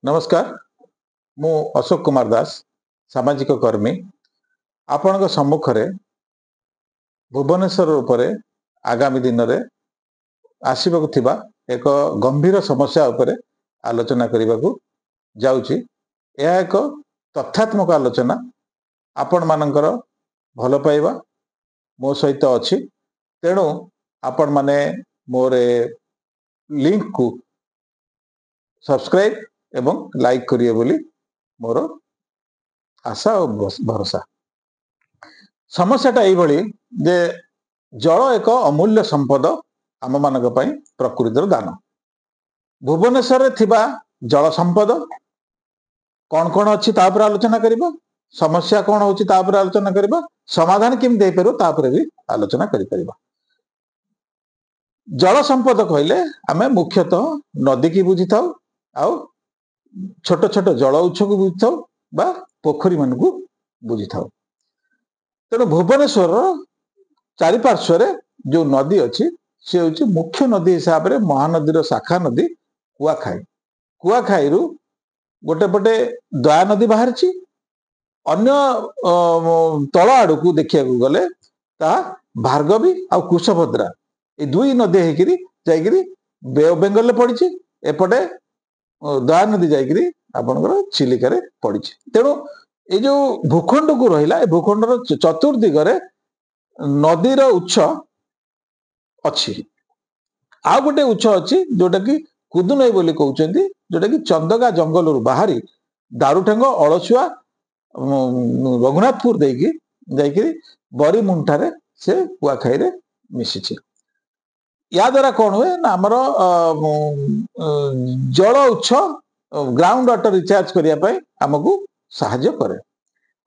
नमस्कार मु अशोक कुमार दास सामाजिक कर्मी आपण सम्मुख में भुवनेश्वर उपरे आगामी दिन में आसवा एक गंभीर समस्या उपरे आलोचना करने को जाऊँगी। यह एक तथ्यात्मक आलोचना आपण मानकर भल पाइबा मो सहित अच्छी तेणु आपण माने मोर लिंक को सब्सक्राइब एवं लाइक करिए बोली मोर आशा और भरोसा। समस्याटा यही जे जल एक अमूल्य संपद आम मान प्रकृतिर दान। भुवनेश्वर थिबा जल संपद कौन कौन अच्छी तापर आलोचना करिबा, समस्या कौन होची तापर आलोचना करिबा, समाधान केम दे पारो तापर भी आलोचना करि परिबा। जल संपद कहले आमे मुख्यतः नदी की बुझी थाउ आउ छोट छोट जल उत्स को बुझी थाउ बा पोखरी मान को बुझी थाउ। तेणु भुवनेश्वर चारिपार्श्वर जो नदी अच्छी सी हूँ मुख्य नदी हिसाब से महानदी शाखा नदी कुआखाई। कुआखाई रु गोटे पटे दया नदी बाहर अन्य तल आड़ को देखा गले भार्गवी आ कुशभद्रा ये दुई नदी होकर बे ऑफ बेंगल पड़ी एपटे दया नदी जाकरी आपणकर चिलिका पड़ी। तेणु ये जो भूखंड को रहा भूखंडर चतुर्दिगरे नदीर उत्स अच्छी। आ गोटे उत्स अच्छी जोटा कि कुदुनई बोली कहते जोटा कि चंदगा जंगल बाहरी दारुठेंग अलसुआ रघुनाथपुर देकी जाकरी बरी मुंठारे से कुआखाई मिसी। या द्वारा कौन हुए ना आमर जल उत्स ग्राउंड वाटर रिचार्ज करने आमको साहाय्य करे।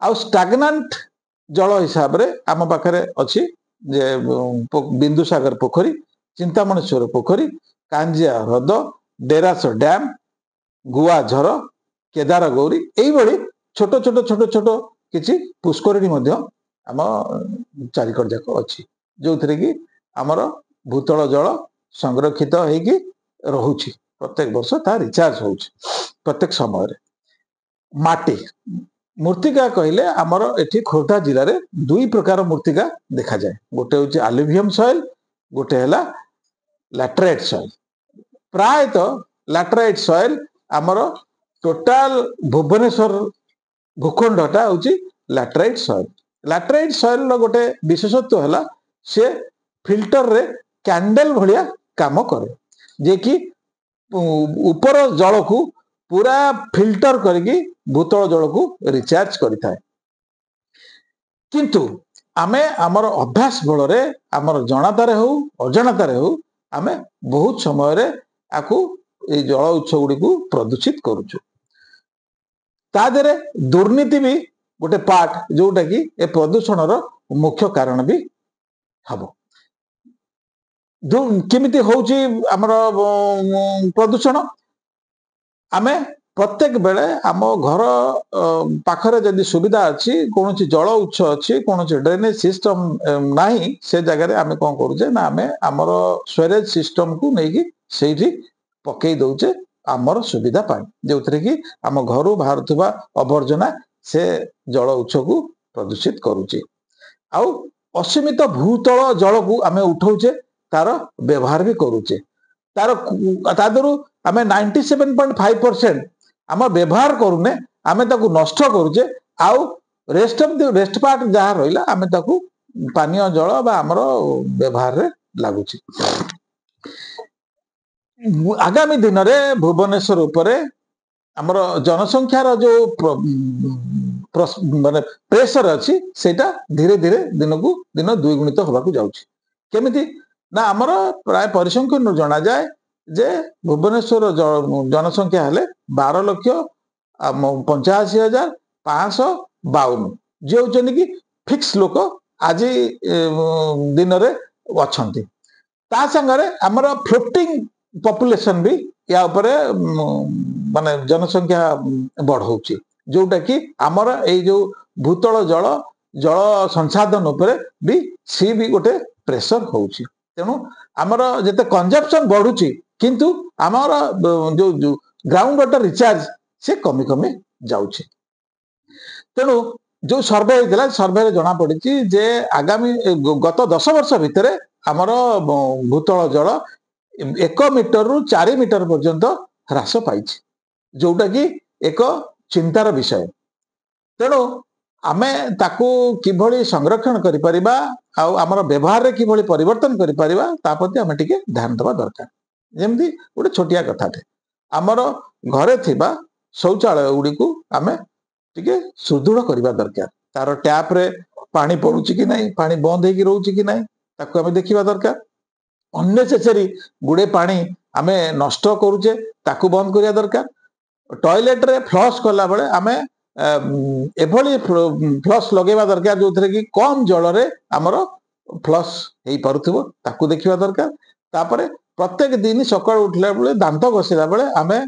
आ स्टाग्नांट जल हिसाब रे आम पाखरे अच्छी जे बिंदुसागर पोखरी, चिंतामणेश्वर पोखरी, कांजिया ह्रद, डेरास डैम, गुआ झर, केदार गौरी यही छोट छोट छोट छोट किसी पुष्करिणी आम चारिकड़ जाक अच्छी जो थे कि आमर भूतल जल संरक्षित होगी रोचे प्रत्येक वर्ष ता रिचार्ज हो प्रत्येक समय रे। माटी मूर्तिका कहले आमर एठी खोर्धा जिले में दुई प्रकार मूर्तिका देखा जाए। गोटे हूँ आलुवियम सॉइल, गोटे है लैटेराइट सॉइल। प्रायतः लैटेराइट सॉइल आमर टोटाल भुवनेश्वर भूखंडटा हूँ लैटेराइट सॉइल। लैटेराइट सॉइल गोटे विशेषत्व है से फिल्टर रे कैंडल भलिया काम करे जे कि ऊपर जल को पूरा फिल्टर करके भूतल जल को रिचार्ज करिथाए। किंतु आमे आमर अभ्यास बल आमर जनातारे हो अजनातारे हो आमे बहुत समय रे आकु ए जल उत्स गुडी को प्रदूषित करूछु। ता देरे दुर्नीति भी गोटे पार्ट जोटा कि ए प्रदूषण रो मुख्य कारण भी हबो। केमिति होउची आमर प्रदूषण आमे प्रत्येक बेले आम घर पाखरे जदि सुविधा अच्छी कौन जल उत्स अच्छी कौन ड्रेनेज सिस्टम नहीं से जगह आमे कौन करूचे ना आमे आमर स्वेरेज सिस्टम को लेकिन से पकई दौचे आमर सुविधा पाई जो थे कि आम घर बाहर थुबा अवर्जना से जल उत्स को प्रदूषित करुचे। आउ असीमित भूतल जल को आमे उठाउचे तार व्यवहार भी करुचे तार तादरू आमे 97.5% आम व्यवहार करूने आमे ताकू नष्ट करुचे। आउ रेस्ट पार्ट जहाँ रहा आमे ताकू पानीय जल बा आमर व्यवहार रे लागुची। आगामी दिन में भुवनेश्वर उपरे आमर जनसंख्यार जो माने प्रेशर अच्छी सेटा धीरे धीरे दिन को दिन द्विगुणित होबाकू जाउची। केमिति ना आमर प्राय परिसंख्यान जना जाए जे भुवनेश्वर जनसंख्या हेले 12,85,552 जे होचनी कि फिक्स लोक आज दिन रे अछंती। ता संगरे आमर फ्लोटिंग पॉपुलेशन भी या उपरे माने जनसंख्या बढ़ौची जोटा कि आमर ए जो भूतल जल जल संसाधन उपरे भी सी भी गोटे प्रेशर होउची। तेणु आमर जते कंजप्शन बढ़ुची किंतु आमर जो ग्राउंड वाटर रिचार्ज से कमी कमी जाउछि। तेणु जो सर्वे होता सर्वे जना पड़ी जे आगामी गत 10 वर्ष भितर आमर भूतल जल 1 मीटर रु 4 मीटर पर्यंत ह्रास पाई, जोटा कि एक चिंतार विषय। तेणु आमे ताकू किभली संरक्षण करि परिबा आमर व्यवहार रे किभली परिवर्तन करि परिबा ता प्रति आमे टिके ध्यान देबा दरकार। जेमती गोटे छोटिया कथाटे आमर घरे थिबा शौचालय गुडी को आमे टिके सुदृढ़ करबा दरकार। तार टैप रे पानी पडुची कि नाही, पानी बंद हेकी रहउची कि नाही ताकू आमे देखिबा दरकार। अननेसेसरी गुडे पानी आमे नष्ट करूचे ताकू बंद करिया दरकार। टॉयलेट रे फ्लश कला बेले आमे एभली फ्लश लगेबा दरकार जो थरे कि कम जल रे हमर फ्लश हेई पारुथिबो ताकू देखिबा दरकार। तापरे प्रत्येक दिन सकाळ उठला बेले दांत घसिला बेले आमे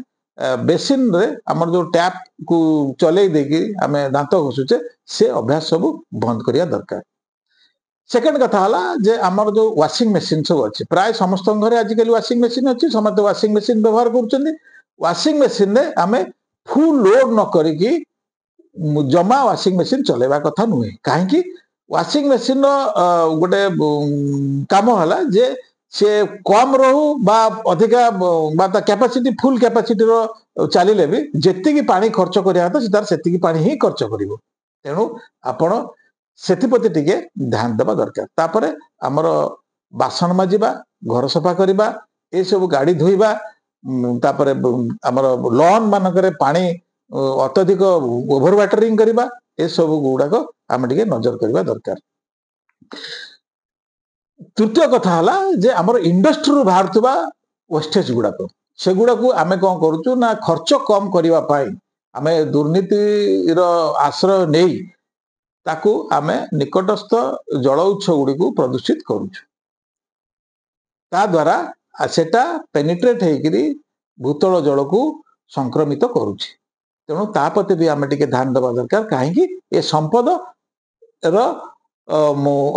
बेसिन रे हमर जो टैप को चले देकी आमे दांत घसुचे से अभ्यास सब बंद करिया दरकार। सेकंड कथा हला जे हमर जो वाशिंग मशीन सब अछि, प्राय समस्त घरे आजिकल वाशिंग मशीन अछि, समस्त वाशिंग मशीन व्यवहार करछन्ती। वाशिंग मशीन रे आमे फुल लोड न करिकी जमा वाशिंग मशीन चलेबा कथा नुहे। काहे कि वाशिंग मशीन गोटे काम हला जे से कम रहू बा अधिका बा ता कैपेसिटी फुल कैपेसिटी रो चलिले भी जेति की पानी खर्च करिया त सितार सेति की पानी ही खर्च करिवो। तेणु आपण सेतिपति टिके ध्यान देबा दरकार। तापरे हमर बासन माजिबा, घर सफा करिबा, ए सब गाड़ी धोइबा, तापरे हमर लॉन मानकरे पानी अत्यधिक ओभर वाटरिंग करिबा, ए सब गुडाको आमे टिके नजर करिबा दरकार। तृतीय कथा हला जे हमर इंडस्ट्री रो बाहरतबा वेस्टेज गुडाको से गुडाको आमे कोन करूचु ना खर्च कम करिवा पाई आमे दुर्नीति रो आश्रय नेई ताकू आमे निकटस्थ जल उत्स गुडी को प्रदूषित करूछु। ता द्वारा सेटा पेनिट्रेट हेकिरी भूतल जल को संक्रमित करूछि। तेणु ता प्रति भी आमे टिके ध्यान देबा दरकार। काहे कि ए संपद रो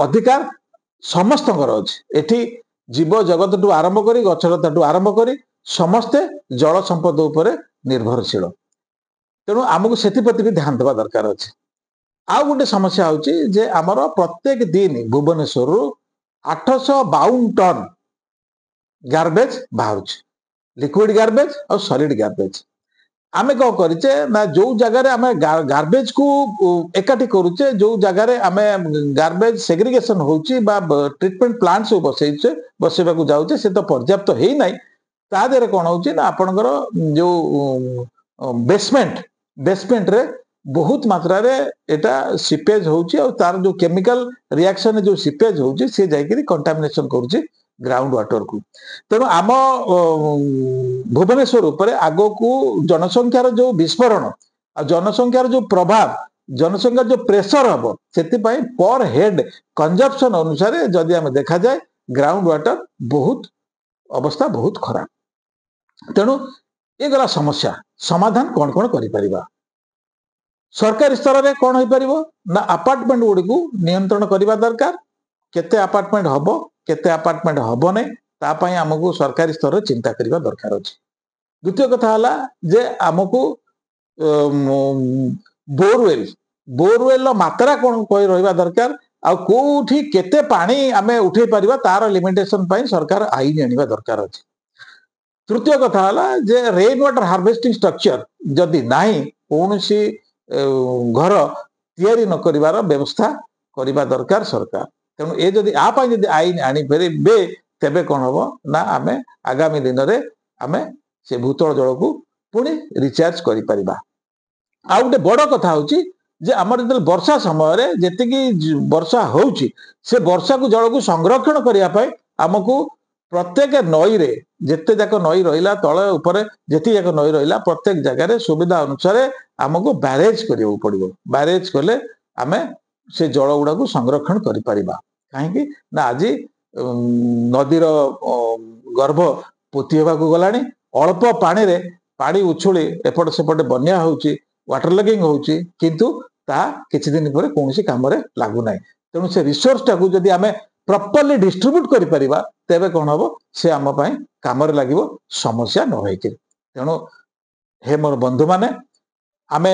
अधिकार समस्त घर अछि। एठी जीव जगत टू आरंभ करी गछलता टू आरंभ करी समस्ते जल संपद उपरे निर्भरशील। तेणु आमको सेति प्रति भी ध्यान देबा दरकार अछि। आ गोटे समस्या होची जे हमर प्रत्येक दिन भुवनेश्वर 852 टन गार्बेज बाहरुची, लिक्विड गार्बेज और सॉलिड गार्बेज। आमे को करिचे ना जो जगह रे आमे गार्बेज को एकाठी करूचे, जो जगह रे आमे गार्बेज सेग्रीगेशन होची बा ट्रीटमेंट प्लांट से बसैचे बसेबा को जाउचे से तो पर्याप्त हेई नाही। ता देरे कोन होची ना आपनकर जो बेसमेंट रे बहुत मात्रा रे एटा सीपेज होची और तार जो केमिकल रिएक्शन जो सीपेज होची से जाईकरी कंटामिनेशन करूची ग्राउंड वाटर को। तेणु आम भुवनेश्वर उपरे आगो को जनसंख्यार जो विस्फोरण आ जनसंख्यार जो प्रभाव जनसंख्यार जो प्रेशर हम से पर हेड कंजप्शन अनुसार जदि आम देखा जाए ग्राउंड वाटर बहुत अवस्था बहुत खराब। तेणु ये गला समस्या समाधान कौन कौन करिपरिबा। सरकारी स्तर में कौन हो पारिबो ना अपार्टमेंट गुडी को नियंत्रण करबा दरकार। केते अपार्टमेंट हबो केते अपार्टमेंट हबो नै ता पई हमकु सरकारी स्तर रे चिंता करबा दरकार अछि। द्वितीय कथा हला जे हमकु बोरवेल मात्रा कौन कोई रहिबा दरकार आ कोठी केते पानी आमे उठे परिबा तार लिमिटेशन पई सरकार आईन आनिबा दरकार अछि। तृतीय कथा हला जे रेन वाटर हार्वेस्टिंग स्ट्रक्चर जदि नाही कोनसी घर तैयारी न करिवार व्यवस्था करिबा दरकार सरकार। तेणु ए जदि आ पई जदि आईन आनी परिबे तेबे कोन हबो ना आमे आगामी दिन रे आमे से भूतल जल को पुणी रिचार्ज करि परिबा। आ गोटे बड़ कथा होची जे हमर जदि वर्षा समय रे जेतिकी वर्षा होउची से वर्षा को जल को संरक्षण करिया पई हमकु प्रत्येक नई रे जेते जाक नई रहिला तळे ऊपर जेति जाक नई रहिला प्रत्येक जगह रे सुविधा अनुसार हमकु बैरेज करियो पड़िबो। बैरेज कले आमे से जल गुडा को संरक्षण करि परिबा। काहे कि ना आजी नदीर गर्भ पोती हेबा को गलानी अल्प पानी रे पानी उछुली एपट सेपट बन्या होउची वाटर लगिंग होउची किंतु ता किछि दिन परे कोनोसी काम रे लागु नाही। तेणु से रिसोर्स टाकू जदि आमे प्रॉपर्ली डिस्ट्रीब्यूट करि परिबा तेबे कोन हबो से आम पई काम रे लागिवो समस्या न होइके। तेणु हे मोर बंधु माने आमे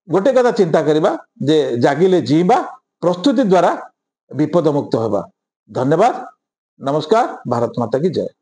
गोटे कथा चिंता करिबा जे जागिले जीवा प्रस्तुति द्वारा विपद मुक्त होगा। धन्यवाद। नमस्कार। भारत माता की जय।